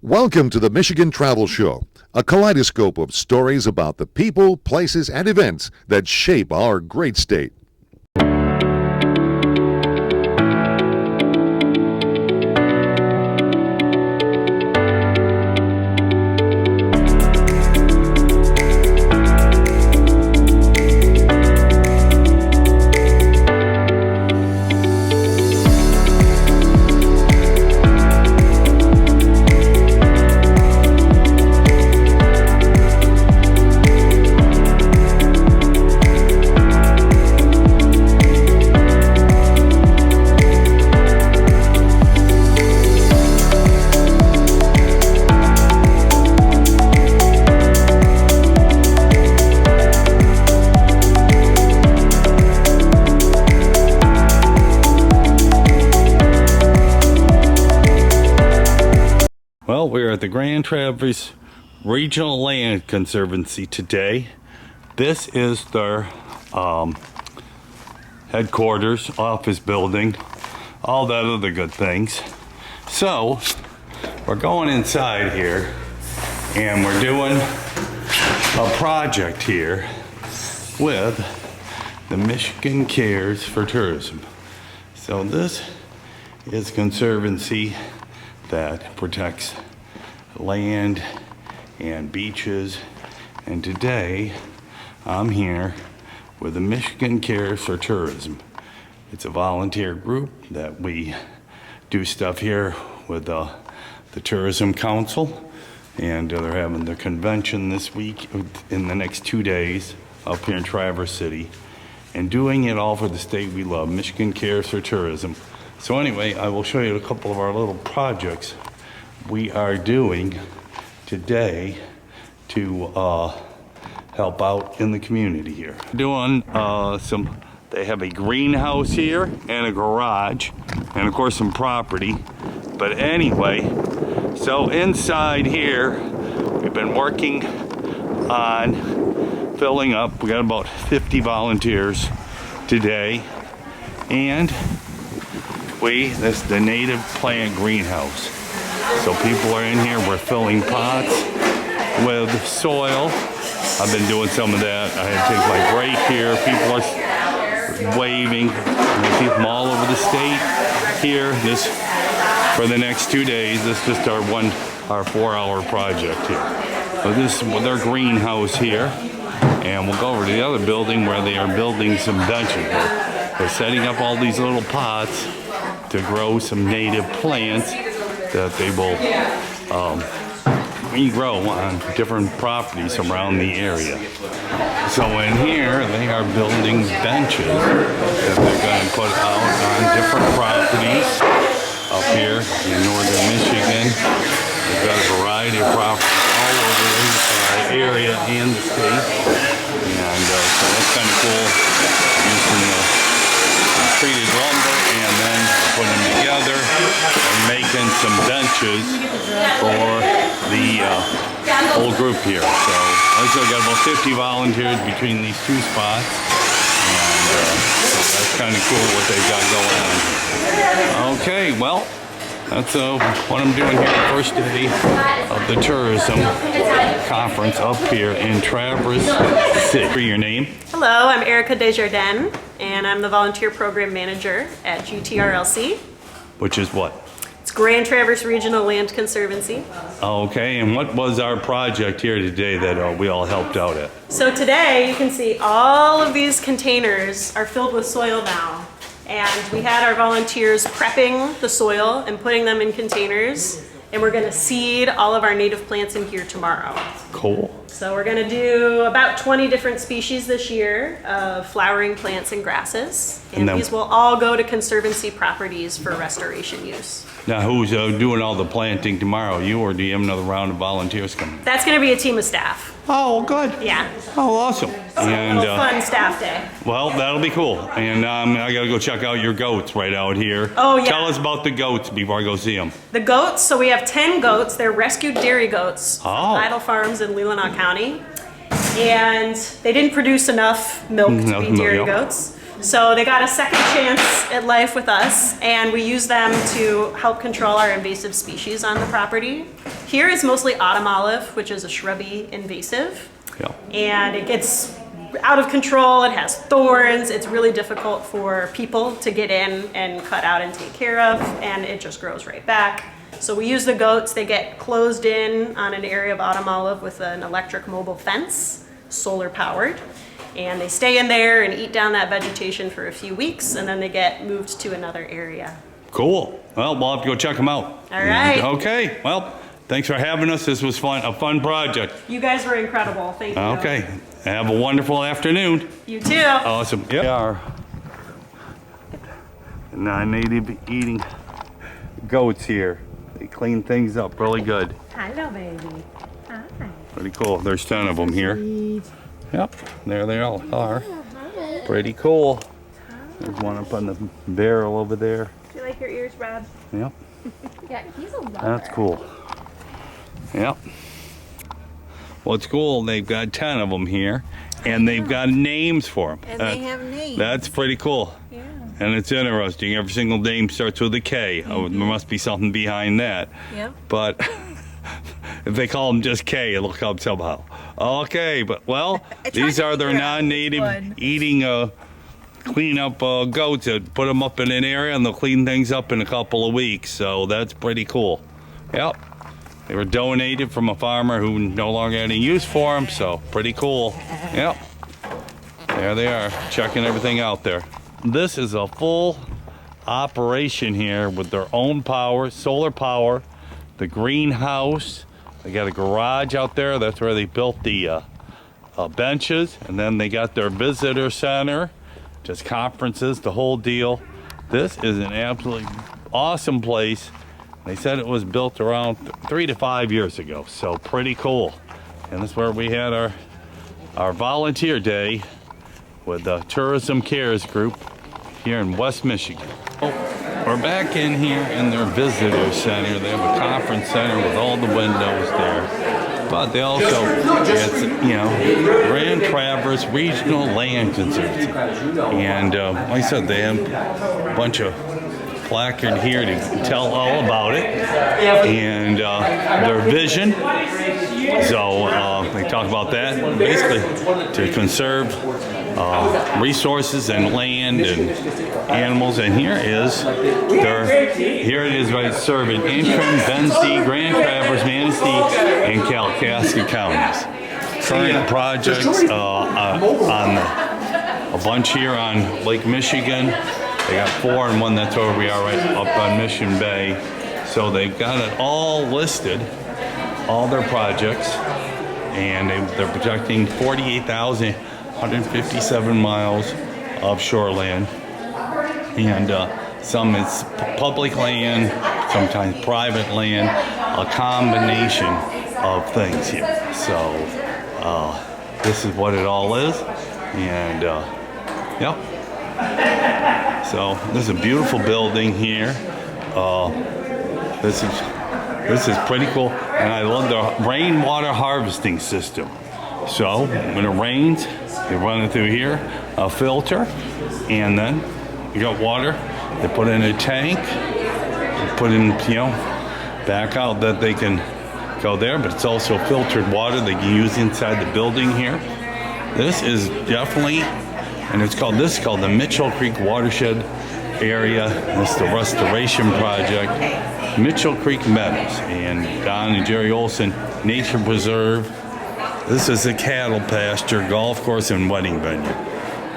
Welcome to the Michigan Travel Show, a kaleidoscope of stories about the people, places, and events that shape our great state. Well, we're at the Grand Traverse Regional Land Conservancy today. This is their headquarters, office building, all that other good things. So, we're going inside here and we're doing a project here with the Michigan Cares for Tourism. So this is a conservancy that protects land and beaches, and today I'm here with the Michigan Cares for Tourism. It's a volunteer group that we do stuff here with the Tourism Council, and they're having the convention this week in the next 2 days up here in Traverse City, and doing it all for the state we love, Michigan Cares for Tourism. So anyway, I will show you a couple of our little projects we are doing today to help out in the community here. Doing they have a greenhouse here and a garage and of course some property. But anyway, so inside here, we've been working on filling up. We got about 50 volunteers today, and this is the native plant greenhouse. So people are in here, we're filling pots with soil. I've been doing some of that. I had to take my break here. People are waving. We see them all over the state here. This, for the next 2 days, this is just our 4-hour project here. So this is their greenhouse here. And we'll go over to the other building where they are building some benches. They're setting up all these little pots to grow some native plants that they will regrow on different properties around the area. So in here, they are building benches that they're going to put out on different properties up here in northern Michigan. They've got a variety of properties all over the area and the state. And so that's kind of cool, using the treated lumber and then putting them together and making some benches for the whole group here. So also got about 50 volunteers between these two spots, and so that's kind of cool what they've got going on. Okay, well, that's what I'm doing here, the first day of the tourism conference up here in Traverse City. For your name? Hello, I'm Erica Desjardins, and I'm the volunteer program manager at GTRLC. Which is what? It's Grand Traverse Regional Land Conservancy. Okay, and what was our project here today that we all helped out at? So today, you can see all of these containers are filled with soil now. And we had our volunteers prepping the soil and putting them in containers. And we're gonna seed all of our native plants in here tomorrow. Cool. So we're gonna do about 20 different species this year of flowering plants and grasses. And these will all go to conservancy properties for restoration use. Now who's doing all the planting tomorrow? You, or do you have another round of volunteers coming? That's gonna be a team of staff. Oh, good. Yeah. Oh, awesome. And a fun staff day. Well, that'll be cool. And I gotta go check out your goats right out here. Oh, yeah. Tell us about the goats before I go see them. The goats, so we have 10 goats. They're rescued dairy goats from Oh. Idle Farms in Leelanau County. And they didn't produce enough milk to be dairy goats. So they got a second chance at life with us, and we use them to help control our invasive species on the property. Here is mostly autumn olive, which is a shrubby invasive. Yeah. And it gets out of control. It has thorns. It's really difficult for people to get in and cut out and take care of, and it just grows right back. So we use the goats. They get closed in on an area of autumn olive with an electric mobile fence, solar powered. And they stay in there and eat down that vegetation for a few weeks, and then they get moved to another area. Cool. Well, we'll have to go check them out. All right. Okay. Well, thanks for having us. This was fun, a fun project. You guys were incredible. Thank you. Okay. Have a wonderful afternoon. You too. Awesome. Yep. They are non-native eating goats here. They clean things up really good. Hello, baby. Hi. Pretty cool. There's 10 of them here. Yep, there they all are. Pretty cool. There's one up on the barrel over there. Do you like your ears, Rob? Yep, Yeah, he's a lover. that's cool. Yep. Well, it's cool. They've got 10 of them here, and they've got names for them. And they have names. That's pretty cool. Yeah. And it's interesting. Every single name starts with a K. Oh, there must be something behind that. Yep. But if they call them just K, it'll come somehow. Okay, but well, I tried these to are their figure out which non-native one. eating clean up goats that put them up in an area and they'll clean things up in a couple of weeks. So that's pretty cool. Yep. They were donated from a farmer who no longer had any use for them, so pretty cool. Yep. There they are, checking everything out there. This is a full operation here with their own power, solar power, the greenhouse. They got a garage out there. That's where they built the benches. And then they got their visitor center, just conferences, the whole deal. This is an absolutely awesome place. They said it was built around 3 to 5 years ago. So pretty cool. And that's where we had our volunteer day with the Tourism Cares group here in West Michigan. We're back in here in their visitor center. They have a conference center with all the windows there. But they also, it's, you know, Grand Traverse Regional Land Conservancy. And like I said, they have a bunch of placard here to tell all about it and their vision. So they talk about that, basically to conserve resources and land and animals. And here it is right, serving Antrim, Benzie, Grand Traverse, Manistee, and Kalkaska counties. Current projects on a bunch here on Lake Michigan. They got 4 and one that's where we are right up on Mission Bay. So they've got it all listed, all their projects, and they're projecting 48,157 miles of shoreline. And some is public land, sometimes private land, a combination of things here. So this is what it all is. And yep. So this is a beautiful building here. This is pretty cool, and I love the rainwater harvesting system. So when it rains, they run it through here, a filter, and then you got water. They put in a tank, they put in, you know, back out that they can go there, but it's also filtered water they can use inside the building here. This is definitely, and this is called the Mitchell Creek Watershed Area. This is the restoration project, Mitchell Creek Meadows, and Don and Jerry Olson Nature Preserve. This is a cattle pasture, golf course, and wedding venue,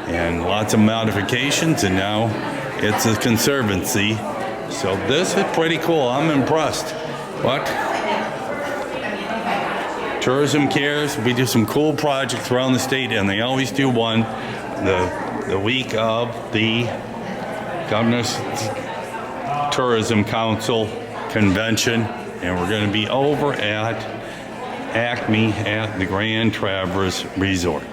and lots of modifications. And now it's a conservancy. So this is pretty cool. I'm impressed. What? Tourism Cares. We do some cool projects around the state, and they always do one the week of the Governor's Tourism Council convention, and we're going to be over at Acme at the Grand Traverse Resort.